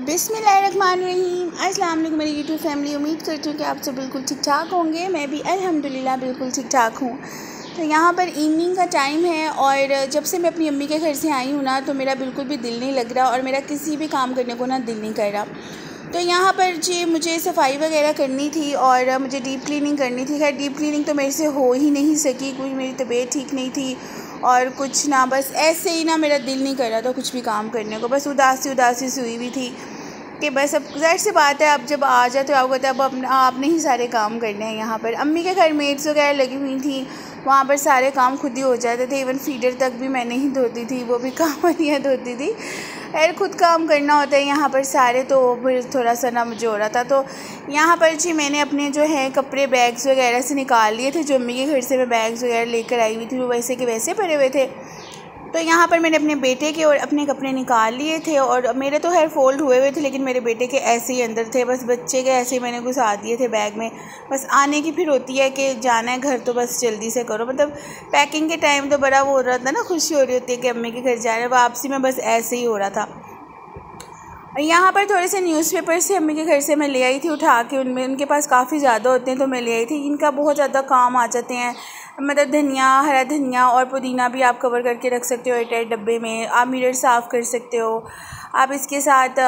बिस्मिल्लाहिर्रहमानिर्रहीम। अस्सलाम वालेकुम मेरी यूट्यूब फैमिली। उम्मीद करती हूँ कि आप सब बिल्कुल ठीक ठाक होंगे। मैं भी अल्हम्दुलिल्लाह बिल्कुल ठीक ठाक हूँ। तो यहाँ पर इवनिंग का टाइम है और जब से मैं अपनी अम्मी के घर से आई हूँ ना, तो मेरा बिल्कुल भी दिल नहीं लग रहा और मेरा किसी भी काम करने को ना दिल नहीं कर रहा। तो यहाँ पर जी मुझे सफाई वगैरह करनी थी और मुझे डीप क्लीनिंग करनी थी। खैर डीप क्लीनिंग तो मेरे से हो ही नहीं सकी, कुछ मेरी तबीयत ठीक नहीं थी और कुछ ना बस ऐसे ही ना मेरा दिल नहीं कर रहा था कुछ भी काम करने को। बस उदासी उदासी सी हुई हुई थी कि बस अब ज़ाहिर सी बात है, अब जब आ जाए तो आपको पता है अब आपने ही सारे काम करने हैं। यहाँ पर अम्मी के घर मेड्स वगैरह लगी हुई थी, वहाँ पर सारे काम खुद ही हो जाते थे। इवन फीडर तक भी मैंने ही धोती थी, वो भी काम वालियाँ धोती थी। खैर खुद काम करना होता है यहाँ पर सारे, तो फिर थोड़ा सा ना मुझे हो रहा था। तो यहाँ पर जी मैंने अपने जो है कपड़े बैग्स वगैरह से निकाल लिए थे। जो अम्मी के घर से मैं बैग्स वगैरह लेकर आई हुई थी वो वैसे के वैसे पड़े हुए थे। तो यहाँ पर मैंने अपने बेटे के और अपने कपड़े निकाल लिए थे और मेरे तो खैर फ़ोल्ड हुए हुए थे, लेकिन मेरे बेटे के ऐसे ही अंदर थे। बस बच्चे के ऐसे ही मैंने घुसा दिए थे बैग में। बस आने की फिर होती है कि जाना है घर तो बस जल्दी से करो। मतलब पैकिंग के टाइम तो बड़ा वो हो रहा था ना, खुशी हो रही होती है कि अम्मी के घर जा रहे हैं, वापसी में बस ऐसे ही हो रहा था। और यहाँ पर थोड़े से न्यूज़पेपर से अम्मी के घर से मैं ले आई थी उठा के, उनमें उनके पास काफ़ी ज़्यादा होते हैं तो मैं ले आई थी। इनका बहुत ज़्यादा काम आ जाते हैं। मतलब धनिया, हरा धनिया और पुदीना भी आप कवर करके रख सकते हो एयरटाइट डब्बे में। आप मिरर साफ़ कर सकते हो। आप इसके साथ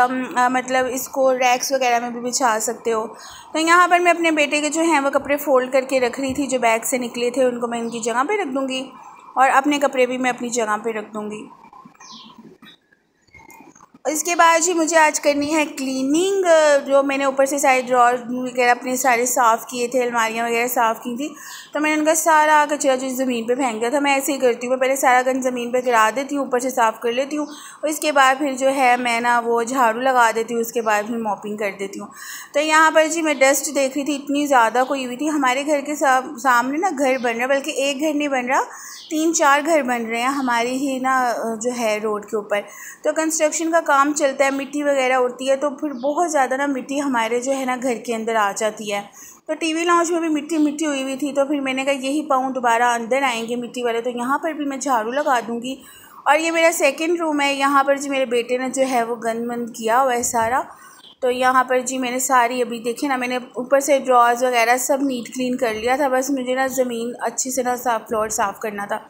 मतलब इसको रैक्स वगैरह में भी बिछा सकते हो। तो यहाँ पर मैं अपने बेटे के जो हैं वो कपड़े फ़ोल्ड करके रख रही थी, जो बैग से निकले थे उनको मैं इनकी जगह पर रख दूँगी और अपने कपड़े भी मैं अपनी जगह पर रख दूँगी। इसके बाद जी मुझे आज करनी है क्लीनिंग। जो मैंने ऊपर से सारे ड्रॉर वगैरह अपने सारे साफ़ किए थे, अलमारियाँ वगैरह साफ़ की थी, तो मैंने उनका सारा कचरा जो ज़मीन पे फेंक दिया था। मैं ऐसे ही करती हूँ, मैं पहले सारा गंद ज़मीन पे गिरा देती हूँ, ऊपर से साफ़ कर लेती हूँ और इसके बाद फिर जो है मैं ना वो झाड़ू लगा देती हूँ, उसके बाद फिर मॉपिंग कर देती हूँ। तो यहाँ पर जी मैं डस्ट देख रही थी, इतनी ज़्यादा कोई हुई थी। हमारे घर के सामने ना घर बन रहा है, बल्कि एक घर नहीं बन रहा, 3-4 घर बन रहे हैं हमारी ही ना जो है रोड के ऊपर। तो कंस्ट्रक्शन का काम चलता है, मिट्टी वगैरह उड़ती है, तो फिर बहुत ज़्यादा ना मिट्टी हमारे जो है ना घर के अंदर आ जाती है। तो टीवी लाउंज में भी मिट्टी मिट्टी हुई हुई थी, तो फिर मैंने कहा यही पाँव दोबारा अंदर आएंगे मिट्टी वाले, तो यहाँ पर भी मैं झाड़ू लगा दूँगी। और ये मेरा सेकेंड रूम है। यहाँ पर जी मेरे बेटे ने जो है वो गंद मंद किया हुआ है सारा। तो यहाँ पर जी मैंने सारी अभी देखे ना, मैंने ऊपर से ड्रॉर्स वगैरह सब नीट क्लीन कर लिया था। बस मुझे ना ज़मीन अच्छी से ना फ्लोर साफ़ करना था।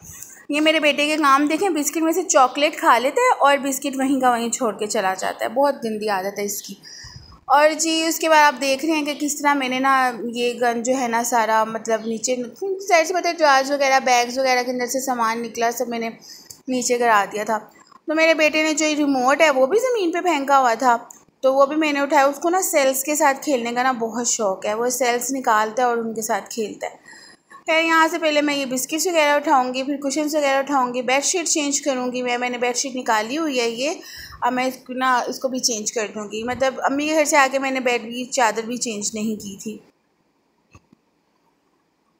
ये मेरे बेटे के काम देखें, बिस्किट में से चॉकलेट खा लेता है और बिस्किट वहीं का वहीं छोड़ के चला जाता है। बहुत गंदी आदत है इसकी। और जी उसके बाद आप देख रहे हैं कि किस तरह मैंने ना ये गन जो है ना सारा मतलब नीचे साइड से पता है ड्रार्स वगैरह बैग्स वगैरह के अंदर से सामान निकला सब मैंने नीचे करा दिया था। तो मेरे बेटे ने जो रिमोट है वो भी ज़मीन पे फेंका हुआ था, तो वो भी मैंने उठाया। उसको ना सेल्स के साथ खेलने का ना बहुत शौक़ है, वो सेल्स निकालता है और उनके साथ खेलता है। खैर यहाँ से पहले मैं ये बिस्किट्स वगैरह उठाऊंगी, फिर कुशन्स वगैरह उठाऊंगी, बेडशीट चेंज करूँगी। मैंने बेडशीट निकाली हुई है ये, अब मैं इसको भी चेंज कर दूँगी। मतलब अम्मी के घर से आके मैंने बेड की चादर भी चेंज नहीं की थी।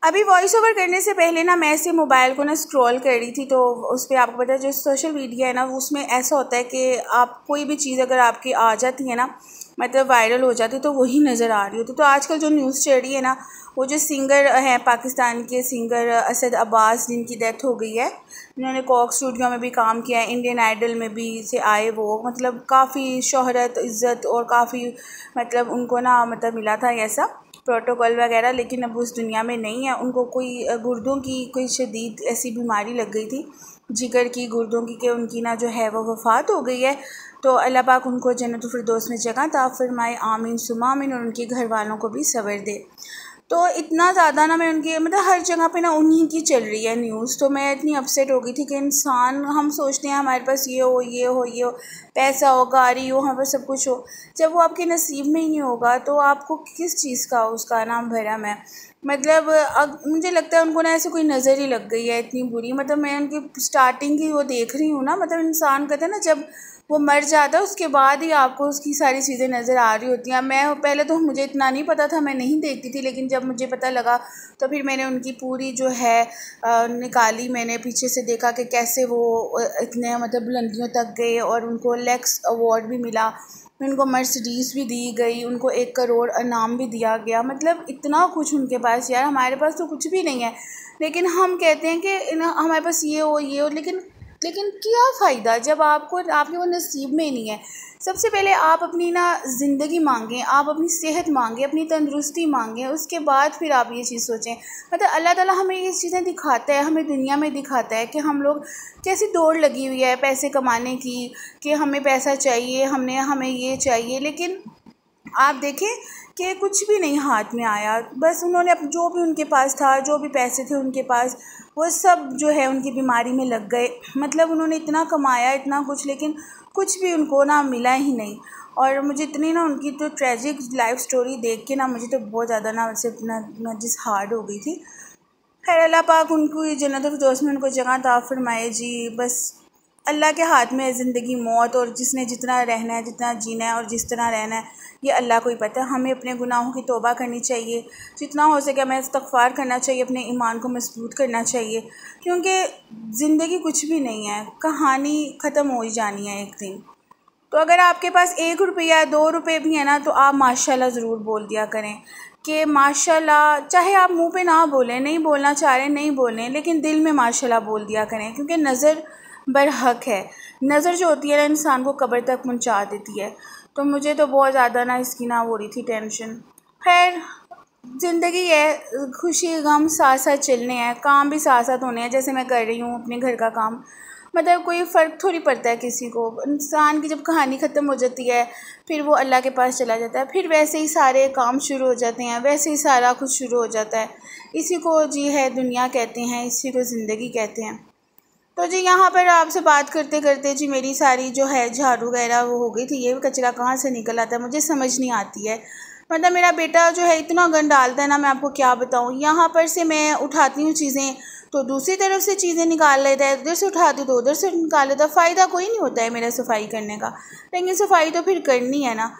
अभी वॉइस ओवर करने से पहले ना मैं ऐसे मोबाइल को ना स्क्रॉल कर रही थी, तो उस पर आपको पता है जो सोशल मीडिया है ना, उसमें ऐसा होता है कि आप कोई भी चीज़ अगर आपकी आ जाती है ना, मतलब वायरल हो जाती है, तो वही नज़र आ रही होती। तो आजकल जो न्यूज़ चल रही है ना, वो जो सिंगर हैं पाकिस्तान के सिंगर असद अब्बास, जिनकी डेथ हो गई है, जिन्होंने कॉक स्टूडियो में भी काम किया है, इंडियन आइडल में भी से आए वो, मतलब काफ़ी शोहरत इज़्ज़त और काफ़ी मतलब उनको ना मतलब मिला था ऐसा प्रोटोकॉल वगैरह, लेकिन अब उस दुनिया में नहीं है। उनको कोई गुर्दों की कोई शदीद ऐसी बीमारी लग गई थी, जिगर की, गुर्दों की, कि उनकी ना जो है वो वफ़ात हो गई है। तो अल्लाह पाक उनको जन्नतुल फिरदौस में जगह अता फरमाए, आमीन सुम्मा आमीन, और उनके घर वालों को भी सब्र दे। तो इतना ज़्यादा ना मैं उनके मतलब हर जगह पे ना उन्हीं की चल रही है न्यूज़। तो मैं इतनी अपसेट हो गई थी कि इंसान, हम सोचते हैं हमारे पास ये हो ये हो ये हो, पैसा हो, गाड़ी हो, हमारे पास सब कुछ हो, जब वो आपके नसीब में ही नहीं होगा तो आपको किस चीज़ का उसका नाम भरम है। मतलब मुझे लगता है उनको ना ऐसे कोई नज़र ही लग गई है इतनी बुरी। मतलब मैं उनकी स्टार्टिंग की वो देख रही हूँ ना, मतलब इंसान कहते हैं ना जब वो मर जाता है उसके बाद ही आपको उसकी सारी चीज़ें नज़र आ रही होती हैं। मैं पहले तो मुझे इतना नहीं पता था, मैं नहीं देखती थी, लेकिन जब मुझे पता लगा तो फिर मैंने उनकी पूरी जो है निकाली। मैंने पीछे से देखा कि कैसे वो इतने मतलब बुलंदियों तक गए और उनको लेक्स अवार्ड भी मिला, उनको मर्सिडीज़ भी दी गई, उनको 1 करोड़ इनाम भी दिया गया। मतलब इतना कुछ उनके पास। यार हमारे पास तो कुछ भी नहीं है, लेकिन हम कहते हैं कि हमारे पास ये हो, लेकिन लेकिन क्या फ़ायदा जब आपके वो नसीब में नहीं है। सबसे पहले आप अपनी ना ज़िंदगी मांगें, आप अपनी सेहत मांगें, अपनी तंदुरुस्ती मांगें, उसके बाद फिर आप ये चीज़ सोचें। मतलब अल्लाह ताला हमें ये चीज़ें दिखाता है, हमें दुनिया में दिखाता है कि हम लोग कैसी दौड़ लगी हुई है पैसे कमाने की, कि हमें पैसा चाहिए, हमें ये चाहिए। लेकिन आप देखें कि कुछ भी नहीं हाथ में आया। बस उन्होंने जो भी उनके पास था, जो भी पैसे थे उनके पास, वो सब जो है उनकी बीमारी में लग गए। मतलब उन्होंने इतना कमाया, इतना कुछ, लेकिन कुछ भी उनको ना मिला ही नहीं। और मुझे इतनी ना उनकी तो ट्रेजिक लाइफ स्टोरी देख के ना मुझे तो बहुत ज़्यादा ना उससे नजिस हार्ड हो गई थी। खैर अल्लाह पाक उनको जन्नतुल फिरदौस में उनको जगह अता फरमाए जी। बस अल्लाह के हाथ में है ज़िंदगी मौत, और जिसने जितना रहना है, जितना जीना है और जिस तरह रहना है ये अल्लाह को ही पता है। हमें अपने गुनाहों की तौबा करनी चाहिए, जितना हो सके हमें इस्तग़फ़ार करना चाहिए, अपने ईमान को मज़बूत करना चाहिए, क्योंकि ज़िंदगी कुछ भी नहीं है, कहानी ख़त्म हो ही जानी है एक दिन। तो अगर आपके पास 1 रुपया 2 रुपये भी है ना, तो आप माशाल्लाह ज़रूर बोल दिया करें कि माशाल्लाह। चाहे आप मुंह पे ना बोलें, नहीं बोलना चाह रहे नहीं बोलें, लेकिन दिल में माशाल्लाह बोल दिया करें, क्योंकि नज़र बरहक है। नज़र जो होती है ना इंसान को कब्र तक पहुंचा देती है। तो मुझे तो बहुत ज़्यादा ना इसकी ना हो रही थी टेंशन। खैर ज़िंदगी है, खुशी गम साथ साथ चलने हैं, काम भी साथ साथ होने हैं। जैसे मैं कर रही हूँ अपने घर का काम, मतलब कोई फ़र्क थोड़ी पड़ता है किसी को। इंसान की जब कहानी ख़त्म हो जाती है फिर वो अल्लाह के पास चला जाता है, फिर वैसे ही सारे काम शुरू हो जाते हैं, वैसे ही सारा कुछ शुरू हो जाता है। इसी को जी है दुनिया कहते हैं, इसी को ज़िंदगी कहते हैं। तो जी यहाँ पर आपसे बात करते करते जी मेरी सारी जो है झाड़ू वगैरह वो हो गई थी। ये कचरा कहाँ से निकल आता है मुझे समझ नहीं आती है। मतलब मेरा बेटा जो है इतना गंद डालता है ना, मैं आपको क्या बताऊँ। यहाँ पर से मैं उठाती हूँ चीज़ें तो दूसरी तरफ से चीज़ें निकाल लेता है, उधर से उठाती तो उधर से निकाल लेता है। फ़ायदा कोई नहीं होता है मेरा सफाई करने का, लेकिन सफाई तो फिर करनी है ना।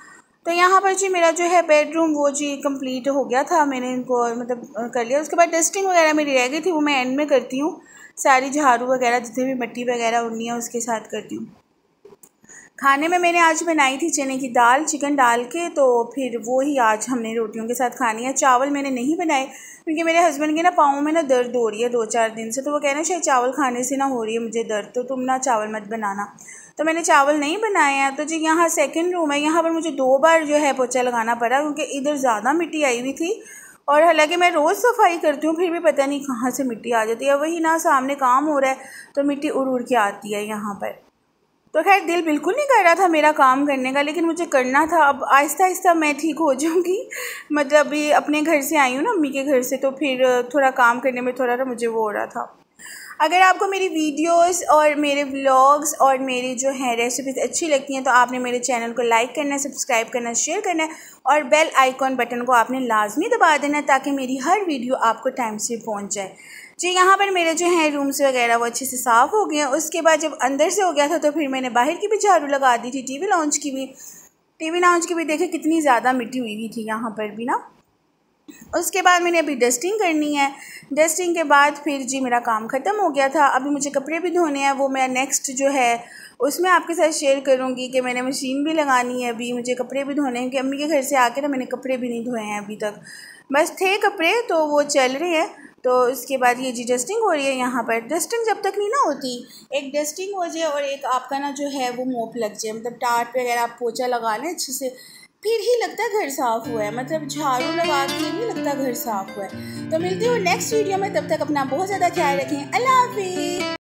तो यहाँ पर जी मेरा जो है बेडरूम वो जी कंप्लीट हो गया था, मैंने इनको मतलब कर लिया। उसके बाद डस्टिंग वगैरह मेरी रह गई थी, वो मैं एंड में करती हूँ। सारी झाड़ू वगैरह जितनी भी मिट्टी वगैरह उड़नी है उसके साथ करती हूँ। खाने में मैंने आज बनाई थी चने की दाल चिकन डाल के, तो फिर वो ही आज हमने रोटियों के साथ खानी है। चावल मैंने नहीं बनाए क्योंकि मेरे हस्बैंड के ना पाँव में ना दर्द हो रही है 2-4 दिन से, तो वो कह रहे हैं शायद चावल खाने से ना हो रही है मुझे दर्द, तो तुम ना चावल मत बनाना। तो मैंने चावल नहीं बनाए हैं। तो जी यहाँ सेकंड रूम है, यहाँ पर मुझे 2 बार जो है पोछा लगाना पड़ा क्योंकि इधर ज़्यादा मिट्टी आई हुई थी। और हालांकि मैं रोज़ सफाई करती हूँ फिर भी पता नहीं कहाँ से मिट्टी आ जाती है। वही ना सामने काम हो रहा है तो मिट्टी उड़ उड़ के आती है यहाँ पर। तो खैर दिल बिल्कुल नहीं कर रहा था मेरा काम करने का, लेकिन मुझे करना था। अब आहिस्ता आहिस्ता मैं ठीक हो जाऊँगी। मतलब अभी अपने घर से आई हूँ ना अम्मी के घर से, तो फिर थोड़ा काम करने में थोड़ा मुझे वो हो रहा था। अगर आपको मेरी वीडियोस और मेरे व्लॉग्स और मेरी जो है रेसिपीज़ अच्छी लगती हैं तो आपने मेरे चैनल को लाइक करना है, सब्सक्राइब करना है, शेयर करना है और बेल आइकॉन बटन को आपने लाजमी दबा देना है ताकि मेरी हर वीडियो आपको टाइम से पहुंच जाए। जी यहाँ पर मेरे जो हैं रूम्स वगैरह वो अच्छे से साफ़ हो गए हैं। उसके बाद जब अंदर से हो गया था तो फिर मैंने बाहर की भी झाड़ू लगा दी थी, टीवी लाउंज की भी देखे कितनी ज़्यादा मिट्टी हुई हुई थी यहाँ पर भी ना। उसके बाद मैंने अभी डस्टिंग करनी है। डस्टिंग के बाद फिर जी मेरा काम ख़त्म हो गया था। अभी मुझे कपड़े भी धोने हैं, वो मैं नेक्स्ट जो है उसमें आपके साथ शेयर करूँगी कि मैंने मशीन भी लगानी है। अभी मुझे कपड़े भी धोने हैं कि अम्मी के घर से आके ना मैंने कपड़े भी नहीं धोए हैं अभी तक, बस थे कपड़े तो वो चल रहे हैं। तो उसके बाद ये जी डस्टिंग हो रही है। यहाँ पर डस्टिंग जब तक नहीं ना होती, एक डस्टिंग हो जाए और एक आपका ना जो है वो मोप लग जाए, मतलब टाट वगैरह आप पोछा लगा लें अच्छे से, फिर ही लगता है घर साफ़ हुआ है। मतलब झाड़ू लगा के नहीं लगता घर साफ़ हुआ है। तो मिलती हूँ नेक्स्ट वीडियो में, तब तक अपना बहुत ज़्यादा ख्याल रखें। अल्लाह हाफ़िज़।